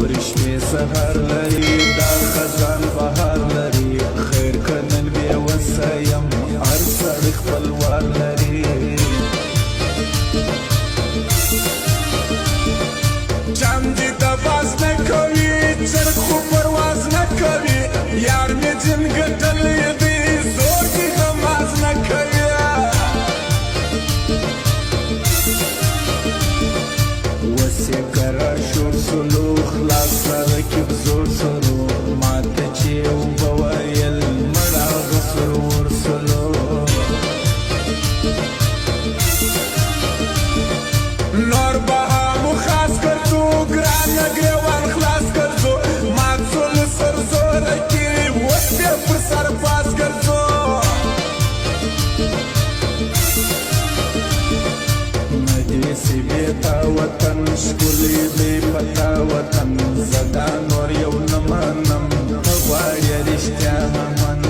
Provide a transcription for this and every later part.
ورشمې سهار لري دا خزان بهار لري خیر که نن بې وسه یم هر سړی خپل وار لري جام دې د باز نه کوي چرګ خو پرواز نه کوي یار مې جن ګټلی دی زور دې غماز نه کوي وسې کرا شور سلو خلاص رکب زور سلو ماته چې اوبه ویل مړه غسر ورسلو نور بها مو خاص کردو ګران ګریوان خلاص کردو مات سول سر زوره کې اوس بیا پر سر پاس کردو ندیسی بیتا وطن شکلی دی پتا وطن زدا نور یو نمانم غواړی رشتیا من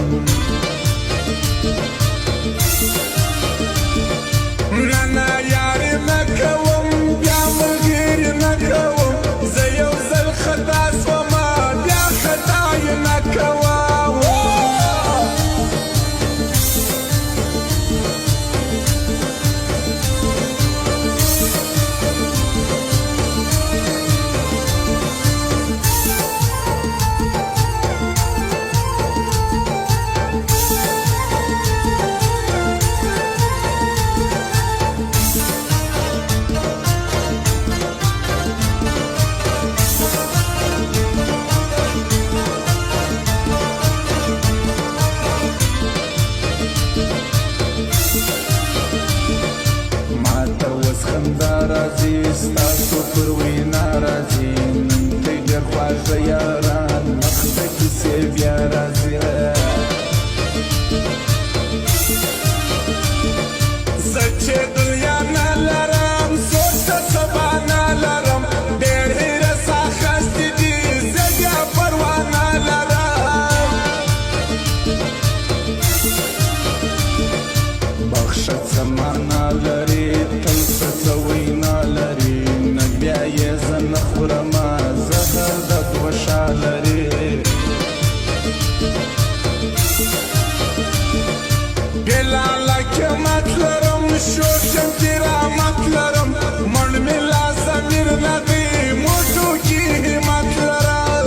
نانا یاری نکوم بیا ملګری نکوم زه یو ځل خطا سوما بیا خطای نکوم راځي ستاسو پر وینا راځي نن ته ډېر خواږه یاران مخته کیسې بیا راځي زه چې دنیا نه لرم سوچ د سبا نه لرم ډېر هیره سا خستې دي زه بیا پروا نه لرم بخښه څه معنا لري تل څه څه وینا لري نه بیا یې زه نه خورمه زهر د دوشا لري ګلاله قیمت لرم شور شم کرامت لرم مړ مې لا ضمیر نه دی موټو کې همت لرم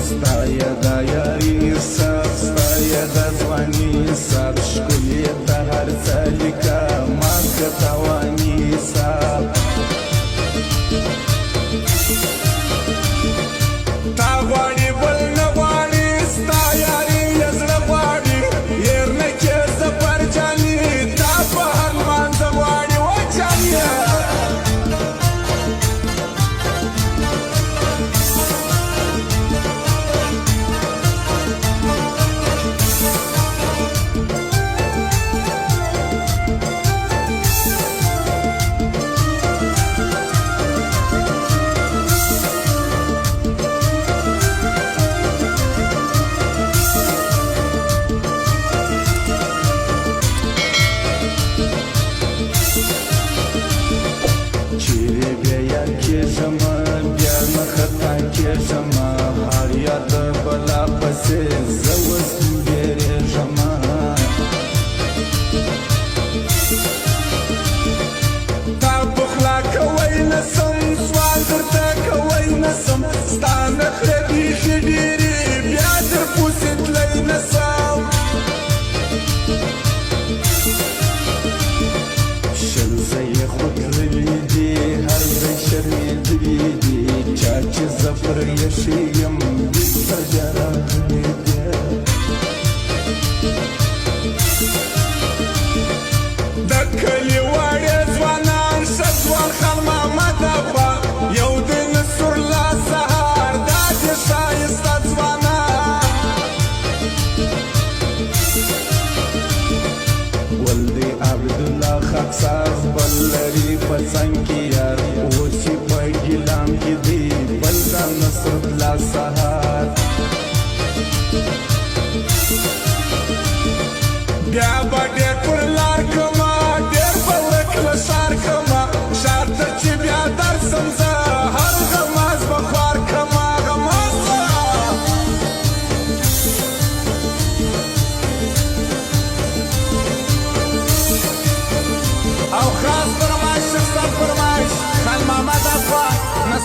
ستا یاده یاري صاحب ستا یاده ځواني صاحب ښکلې د هر څه لیکه ما که تاواني صاحب تا غواړي بل نه غواړي ستا یاري یې زړه غواړي هېر نه کې زفر جاني تا په هر لمانځه غواړي و جانیه چیرې بیا یاد کېږم بیا نه خطا کېږم هر یاد بلا پسې زه اوس بیریږم تا پخلا کوی نسم سوال درته کوی نسم ستا نخرې بیخي ډېرې بیا در پوسې تلی نسم شل زه یې خوټلي دي هر ځای شرمېدلي دي چا چې زه پر یشي یم بېرته بیا راغلي دي د کلي واړې ځوانان ښه ځوان خان محمد ابا یو دی نصرالله سهار دا دې ښایسته ځوانان ولدي عبدالله خاکسار بل لري په څنګ کې یار اوس یې په ګیلام کې دی بل د نصرالله سهار بیا به ډېر پر لار کما ډېر به ورک له ښار کما ښار ته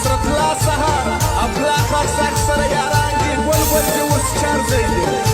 حسرت لا سهر افلاخ اكسر يا رانجي والولد وسكر زيدي